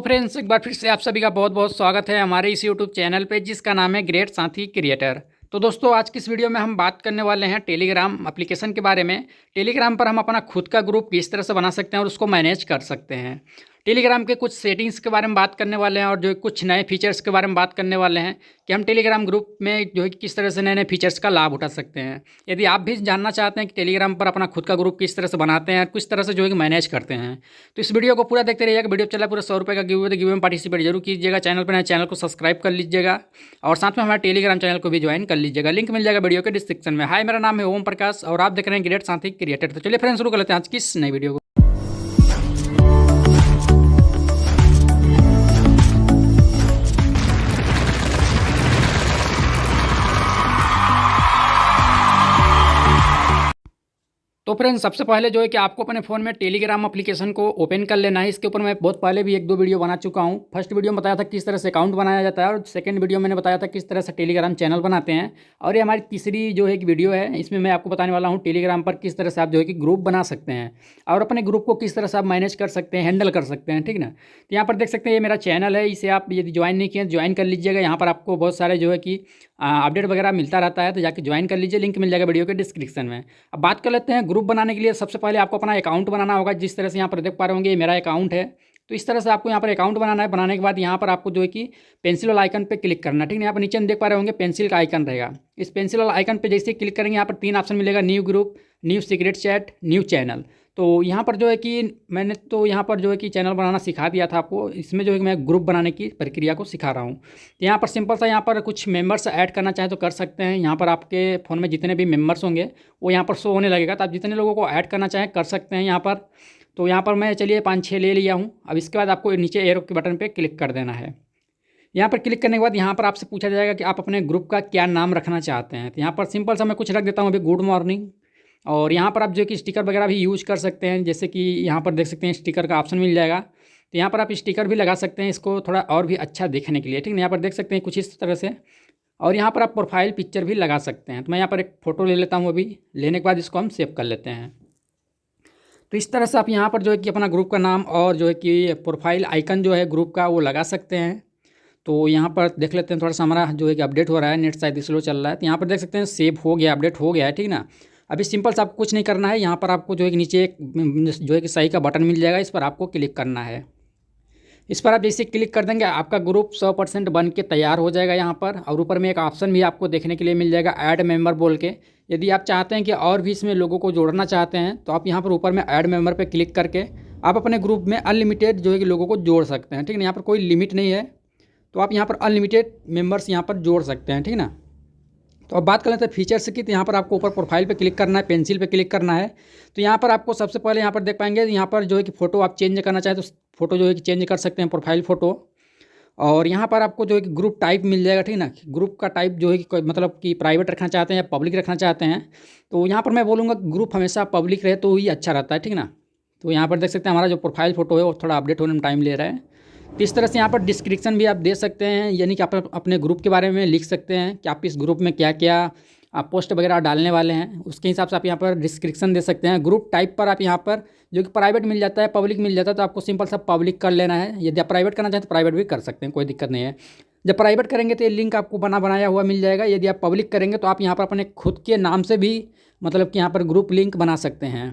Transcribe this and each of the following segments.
Friends, एक बार फिर से आप सभी का बहुत बहुत स्वागत है हमारे इस यूट्यूब चैनल पे जिसका नाम है ग्रेट साथी क्रिएटर। तो दोस्तों, आज की इस वीडियो में हम बात करने वाले हैं टेलीग्राम एप्लीकेशन के बारे में। टेलीग्राम पर हम अपना खुद का ग्रुप किस तरह से बना सकते हैं और उसको मैनेज कर सकते हैं। टेलीग्राम के कुछ सेटिंग्स के बारे में बात करने वाले हैं और जो कुछ नए फीचर्स के बारे में बात करने वाले हैं कि हम टेलीग्राम ग्रुप में जो है किस तरह से नए नए फीचर्स का लाभ उठा सकते हैं। यदि आप भी जानना चाहते हैं कि टेलीग्राम पर अपना खुद का ग्रुप किस तरह से बनाते हैं और किस तरह से जो है मैनेज करते हैं, तो इस वीडियो को पूरा देखते रहिएगा। वीडियो चला पूरा 100 रुपये का गिव अवे, गिव में पार्टिसिपेट जरूर कीजिएगा। चैनल पर नए चैनल को सब्सक्राइब कर लीजिएगा और साथ में हमारे टेलीग्राम चैनल को भी ज्वाइन कर लीजिएगा। लिंक मिल जाएगा वीडियो के डिस्क्रिप्शन में। हाय, मेरा नाम है ओम प्रकाश और आप देख रहे हैं ग्रेट साथी क्रिएटर। तो चलिए फ्रेंड्स, शुरू कर लेते हैं आज की इस नई वीडियो को। तो फ्रेंड्स, सबसे पहले जो है कि आपको अपने फ़ोन में टेलीग्राम एप्लीकेशन को ओपन कर लेना है। इसके ऊपर मैं बहुत पहले भी 1-2 वीडियो बना चुका हूँ। फर्स्ट वीडियो में बताया था किस तरह से अकाउंट बनाया जाता है और सेकंड वीडियो मैंने बताया था किस तरह से टेलीग्राम चैनल बनाते हैं। और ये हमारी तीसरी जो है कि वीडियो है, इसमें मैं आपको बताने वाला हूँ टेलीग्राम पर किस तरह से आप जो है कि ग्रुप बना सकते हैं और अपने ग्रुप को किस तरह से आप मैनेज कर सकते हैं, हैंडल कर सकते हैं, ठीक ना। तो यहाँ पर देख सकते हैं ये मेरा चैनल है, इसे आप यदि ज्वाइन नहीं किए ज्वाइन कर लीजिएगा। यहाँ पर आपको बहुत सारे जो है कि अपडेट वगैरह मिलता रहता है, तो जाके ज्वाइन कर लीजिए। लिंक मिल जाएगा वीडियो के डिस्क्रिप्शन में। अब बात कर लेते हैं ग्रुप बनाने के लिए। सबसे पहले आपको अपना अकाउंट बनाना होगा। जिस तरह से यहाँ पर देख पा रहे होंगे, ये मेरा अकाउंट है। तो इस तरह से आपको यहाँ पर अकाउंट बनाना है। बनाने के बाद यहाँ पर आपको जो है कि पेंसिल वाला आइकन पे क्लिक करना है, ठीक है। यहाँ पर नीचे देख पा रहे होंगे पेंसिल का आइकन रहेगा। इस पेंसिल वाला आइकन पे जैसे क्लिक करेंगे, यहाँ पर 3 ऑप्शन मिलेगा, new group, new secret chat, new channel. तो यहाँ पर जो है कि मैंने तो यहाँ पर जो है कि चैनल बनाना सिखा दिया था आपको। इसमें जो है कि मैं ग्रुप बनाने की प्रक्रिया को सिखा रहा हूँ। तो यहाँ पर सिंपल सा यहाँ पर कुछ मेंबर्स ऐड करना चाहे तो कर सकते हैं। यहाँ पर आपके फ़ोन में जितने भी मेंबर्स होंगे वो यहाँ पर शो होने लगेगा, तो आप जितने लोगों को ऐड करना चाहें कर सकते हैं यहाँ पर। तो यहाँ पर मैं चलिए 5-6 ले लिया हूँ। अब इसके बाद आपको नीचे एरो के बटन पर क्लिक कर देना है। यहाँ पर क्लिक करने के बाद यहाँ पर आपसे पूछा जाएगा कि आप अपने ग्रुप का क्या नाम रखना चाहते हैं। तो यहाँ पर सिंपल सा मैं कुछ रख देता हूँ अभी, गुड मॉर्निंग। और यहाँ पर आप जो कि स्टिकर वगैरह भी यूज़ कर सकते हैं, जैसे कि यहाँ पर देख सकते हैं स्टिकर का ऑप्शन मिल जाएगा। तो यहाँ पर आप स्टिकर भी लगा सकते हैं इसको थोड़ा और भी अच्छा दिखने के लिए, ठीक है। यहाँ पर देख सकते हैं कुछ इस तरह से। और यहाँ पर आप प्रोफाइल पिक्चर भी लगा सकते हैं। तो मैं यहाँ पर एक फ़ोटो ले लेता हूँ। अभी लेने के बाद इसको हम सेव कर लेते हैं। तो इस तरह से आप यहाँ पर जो है कि अपना ग्रुप का नाम और जो है कि प्रोफाइल आइकन जो है ग्रुप का वो लगा सकते हैं। तो यहाँ पर देख लेते हैं, थोड़ा सा हमारा जो है कि अपडेट हो रहा है, नेट शायद स्लो चल रहा है। तो यहाँ पर देख सकते हैं सेव हो गया, अपडेट हो गया है, ठीक ना। अभी सिंपल सा आपको कुछ नहीं करना है। यहाँ पर आपको जो है कि नीचे एक जो है कि सही का बटन मिल जाएगा, इस पर आपको क्लिक करना है। इस पर आप जैसे क्लिक कर देंगे, आपका ग्रुप 100% बन के तैयार हो जाएगा यहाँ पर। और ऊपर में एक ऑप्शन भी आपको देखने के लिए मिल जाएगा, ऐड मेंबर बोल के। यदि आप चाहते हैं कि और भी इसमें लोगों को जोड़ना चाहते हैं, तो आप यहाँ पर ऊपर में ऐड मेंबर पर क्लिक करके आप अपने ग्रुप में अनलिमिटेड जो है कि लोगों को जोड़ सकते हैं, ठीक है। यहाँ पर कोई लिमिट नहीं है, तो आप यहाँ पर अनलिमिटेड मेंबर्स यहाँ पर जोड़ सकते हैं, ठीक ना। तो अब बात कर लेते हैं फीचर्स की। तो यहाँ पर आपको ऊपर प्रोफाइल पे क्लिक करना है, पेंसिल पे क्लिक करना है। तो यहाँ पर आपको सबसे पहले यहाँ पर देख पाएंगे, यहाँ पर जो है कि फ़ोटो आप चेंज करना चाहें तो फ़ोटो जो है कि चेंज कर सकते हैं, प्रोफाइल फ़ोटो। और यहाँ पर आपको जो है कि ग्रुप टाइप मिल जाएगा, ठीक ना। ग्रुप का टाइप जो है कि मतलब कि प्राइवेट रखना चाहते हैं या पब्लिक रखना चाहते हैं। तो यहाँ पर मैं बोलूँगा ग्रुप हमेशा पब्लिक रहे तो ही अच्छा रहता है, ठीक ना। तो यहाँ पर देख सकते हैं हमारा जो प्रोफाइल फ़ोटो है वो थोड़ा अपडेट होने में टाइम ले रहा है। तो इस तरह से यहाँ पर डिस्क्रिप्शन भी आप दे सकते हैं, यानी कि आप अपने ग्रुप के बारे में लिख सकते हैं कि आप इस ग्रुप में क्या क्या आप पोस्ट वगैरह डालने वाले हैं। उसके हिसाब से आप यहाँ पर डिस्क्रिप्शन दे सकते हैं। ग्रुप टाइप पर आप यहाँ पर जो कि प्राइवेट मिल जाता है, पब्लिक मिल जाता है, तो आपको सिंपल सा पब्लिक कर लेना है। यदि आप प्राइवेट करना चाहें तो प्राइवेट भी कर सकते हैं, कोई दिक्कत नहीं है। जब प्राइवेट करेंगे तो ये लिंक आपको बनाया हुआ मिल जाएगा। यदि आप पब्लिक करेंगे तो आप यहाँ पर अपने खुद के नाम से भी मतलब कि यहाँ पर ग्रुप लिंक बना सकते हैं।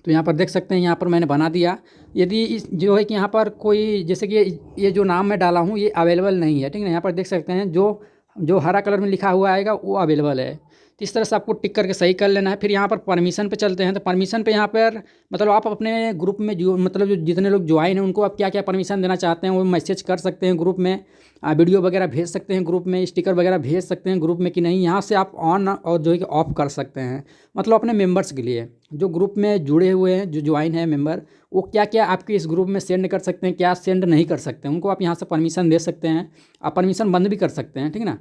तो यहाँ पर देख सकते हैं, यहाँ पर मैंने बना दिया। यदि इस जो है कि यहाँ पर कोई जैसे कि ये जो नाम मैं डाला हूँ ये अवेलेबल नहीं है, ठीक है। यहाँ पर देख सकते हैं जो हरा कलर में लिखा हुआ आएगा वो अवेलेबल है। तो इस तरह से आपको टिक करके सही कर लेना है। फिर यहाँ पर परमिशन पे चलते हैं। तो परमिशन पे यहाँ पर मतलब आप अपने ग्रुप में जो मतलब जो जितने लोग ज्वाइन हैं उनको आप क्या क्या परमिशन देना चाहते हैं वो मैसेज कर सकते हैं ग्रुप में। वीडियो वगैरह भेज सकते हैं ग्रुप में, स्टिकर वगैरह भेज सकते हैं ग्रुप में कि नहीं। यहाँ से आप ऑन और जो है कि ऑफ कर सकते हैं, मतलब अपने मेंबर्स के लिए जो ग्रुप में जुड़े हुए हैं, जो ज्वाइन है मेंबर, वो क्या क्या आपके इस ग्रुप में सेंड कर सकते हैं, क्या सेंड नहीं कर सकते हैं, उनको आप यहाँ से परमिशन दे सकते हैं। आप परमिशन बंद भी कर सकते हैं, ठीक है ना।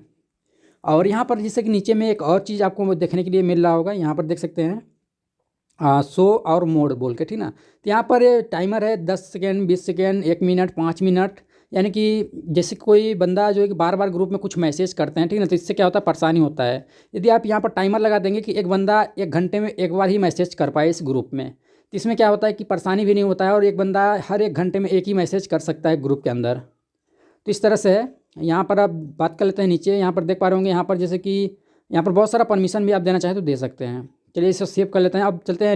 और यहाँ पर जैसे कि नीचे में एक और चीज़ आपको देखने के लिए मिल रहा होगा, यहाँ पर देख सकते हैं शो और मोड बोल के, ठीक ना। तो यहाँ पर टाइमर है 10 सेकेंड, 20 सेकेंड, 1 मिनट, 5 मिनट। यानी कि जैसे कोई बंदा जो है कि बार बार ग्रुप में कुछ मैसेज करते हैं, ठीक ना, तो इससे क्या होता है, परेशानी होता है। यदि आप यहाँ पर टाइमर लगा देंगे कि एक बंदा 1 घंटे में एक बार ही मैसेज कर पाए इस ग्रुप में, तो इसमें क्या होता है कि परेशानी भी नहीं होता है और एक बंदा हर 1 घंटे में एक ही मैसेज कर सकता है ग्रुप के अंदर। तो इस तरह से है। यहाँ पर आप बात कर लेते हैं नीचे, यहाँ पर देख पा रहे होंगे, यहाँ पर जैसे कि यहाँ पर बहुत सारा परमिशन भी आप देना चाहें तो दे सकते हैं। चलिए इसे सेव कर लेते हैं। अब चलते हैं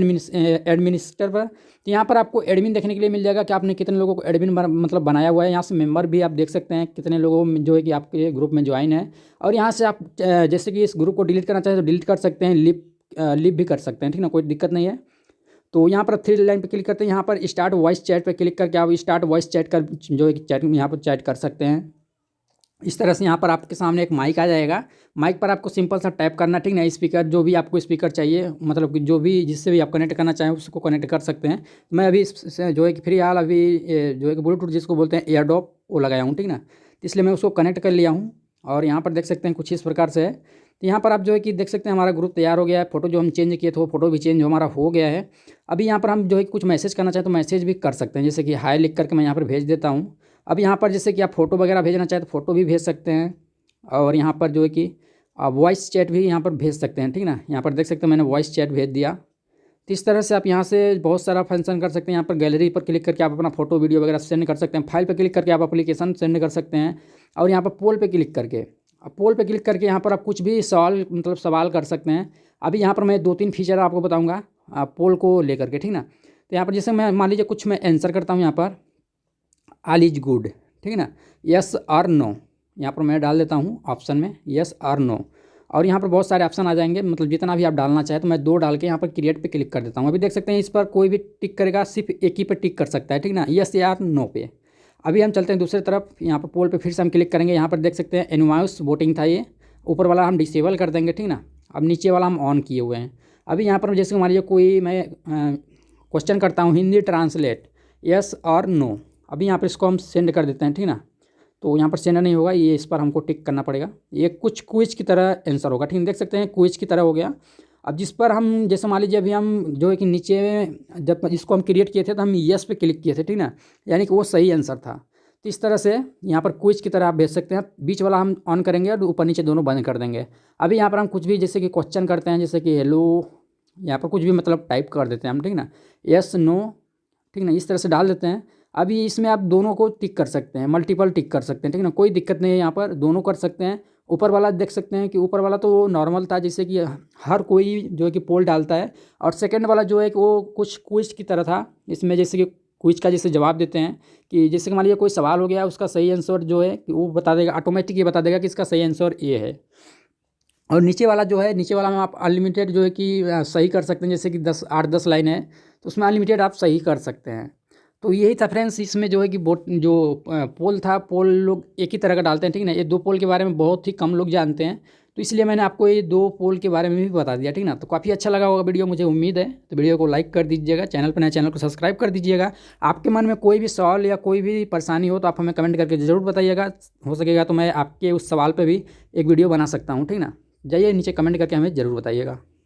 एडमिनिस्टर पर। तो यहाँ पर आपको एडमिन देखने के लिए मिल जाएगा कि आपने कितने लोगों को एडमिन मतलब बनाया हुआ है। यहाँ से मेंबर भी आप देख सकते हैं कितने लोगों में जो है कि आपके ग्रुप में ज्वाइन है। और यहाँ से आप जैसे कि इस ग्रुप को डिलीट करना चाहें तो डिलीट कर सकते हैं, लीव भी कर सकते हैं, ठीक ना, कोई दिक्कत नहीं है। तो यहाँ पर 3 लाइन पे क्लिक करते हैं, यहाँ पर स्टार्ट वॉइस चैट पे क्लिक करके आप स्टार्ट वॉइस चैट कर जो है कि चैट यहाँ पर चैट कर सकते हैं। इस तरह से यहाँ पर आपके सामने एक माइक आ जाएगा। माइक पर आपको सिंपल सा टैप करना, ठीक ना। स्पीकर जो भी आपको स्पीकर चाहिए, मतलब कि जो भी जिससे भी आप कनेक्ट करना चाहें उसको कनेक्ट कर सकते हैं। मैं अभी जो है कि फिलहाल अभी जो है कि ब्लूटूथ जिसको बोलते हैं एयरडॉप वो लगाया हूँ, ठीक ना। इसलिए मैं उसको कनेक्ट कर लिया हूँ और यहाँ पर देख सकते हैं कुछ इस प्रकार से है। तो यहाँ पर आप जो है कि देख सकते हैं हमारा ग्रुप तैयार हो गया है। फोटो जो हम चेंज किए थे वो फोटो भी चेंज हमारा हो गया है। अभी यहाँ पर हम जो है कुछ मैसेज करना चाहें तो मैसेज भी कर सकते हैं, जैसे कि हाय लिख करके मैं यहाँ पर भेज देता हूँ। अब यहाँ पर जैसे कि आप फोटो वगैरह भेजना चाहें तो फोटो भी भेज सकते हैं और यहाँ पर जो है कि आप वॉइस चैट भी यहाँ पर भेज सकते हैं, ठीक ना। यहाँ पर देख सकते हैं मैंने वॉइस चैट भेज दिया। तो इस तरह से आप यहाँ से बहुत सारा फंक्शन कर सकते हैं। यहाँ पर गैलरी पर क्लिक करके आप अपना फोटो वीडियो वगैरह सेंड कर सकते हैं। फाइल पर क्लिक करके आप एप्लीकेशन सेंड कर सकते हैं और यहाँ पर पोल पे क्लिक करके यहाँ पर आप कुछ भी सवाल कर सकते हैं। अभी यहाँ पर मैं 2-3 फीचर आपको बताऊँगा पोल को लेकर के, ठीक ना। तो यहाँ पर जैसे मैं मान लीजिए कुछ मैं आंसर करता हूँ, यहाँ पर ऑल इज गुड, ठीक है ना, यस और नो। यहाँ पर मैं डाल देता हूँ ऑप्शन में यस और नो और यहाँ पर बहुत सारे ऑप्शन आ जाएंगे, मतलब जितना भी आप डालना चाहें। तो मैं 2 डाल के यहाँ पर क्रिएट पे क्लिक कर देता हूँ। अभी देख सकते हैं इस पर कोई भी टिक करेगा, सिर्फ एक ही पे टिक कर सकता है, ठीक ना, यस या नो पे। अभी हम चलते हैं दूसरी तरफ। यहाँ पर पोल पे फिर से हम क्लिक करेंगे। यहाँ पर देख सकते हैं एनवाउस वोटिंग था, ये ऊपर वाला हम डिसेबल कर देंगे, ठीक ना। अब नीचे वाला हम ऑन किए हुए हैं। अभी यहाँ पर जैसे मान लीजिए कोई मैं क्वेश्चन करता हूँ हिंदी ट्रांसलेट यस और नो। अभी यहाँ पर इसको हम सेंड कर देते हैं, ठीक ना। तो यहाँ पर सेंड नहीं होगा, ये इस पर हमको टिक करना पड़ेगा। ये कुछ क्विज की तरह आंसर होगा, ठीक है, देख सकते हैं क्विज की तरह हो गया। अब जिस पर हम जैसे मान लीजिए अभी हम जो है कि नीचे जब इसको हम क्रिएट किए थे तो हम यस पे क्लिक किए थे, ठीक ना, यानी कि वो सही आंसर था। तो इस तरह से यहाँ पर क्विज की तरह आप भेज सकते हैं। बीच वाला हम ऑन करेंगे और ऊपर नीचे दोनों बंद कर देंगे। अभी यहाँ पर हम कुछ भी जैसे कि क्वेश्चन करते हैं, जैसे कि हेलो, यहाँ पर कुछ भी मतलब टाइप कर देते हैं हम, ठीक ना, यस नो, ठीक ना, इस तरह से डाल देते हैं। अभी इसमें आप दोनों को टिक कर सकते हैं, मल्टीपल टिक कर सकते हैं, ठीक ना, कोई दिक्कत नहीं है, यहाँ पर दोनों कर सकते हैं। ऊपर वाला देख सकते हैं कि ऊपर वाला तो नॉर्मल था, जैसे कि हर कोई जो है कि पोल डालता है, और सेकंड वाला जो है कि वो कुछ क्विज की तरह था। इसमें जैसे कि क्विज का जैसे जवाब देते हैं कि जैसे कि मान लीजिए कोई सवाल हो गया, उसका सही आंसर जो है कि वो बता देगा, ऑटोमेटिक ये बता देगा कि इसका सही आंसर ये है। और नीचे वाला जो है, नीचे वाला में आप अनलिमिटेड जो है कि सही कर सकते हैं, जैसे कि 8-10 लाइन है तो उसमें अनलिमिटेड आप सही कर सकते हैं। तो यही था फ्रेंड्स, इसमें जो है कि पोल था, पोल लोग एक ही तरह का डालते हैं, ठीक ना। ये 2 पोल के बारे में बहुत ही कम लोग जानते हैं, तो इसलिए मैंने आपको ये 2 पोल के बारे में भी बता दिया, ठीक ना। तो काफ़ी अच्छा लगा होगा वीडियो, मुझे उम्मीद है। तो वीडियो को लाइक कर दीजिएगा, चैनल पर नए चैनल को सब्सक्राइब कर दीजिएगा। आपके मन में कोई भी सवाल या कोई भी परेशानी हो तो आप हमें कमेंट करके ज़रूर बताइएगा। हो सकेगा तो मैं आपके उस सवाल पर भी एक वीडियो बना सकता हूँ, ठीक ना। जाइए नीचे कमेंट करके हमें ज़रूर बताइएगा।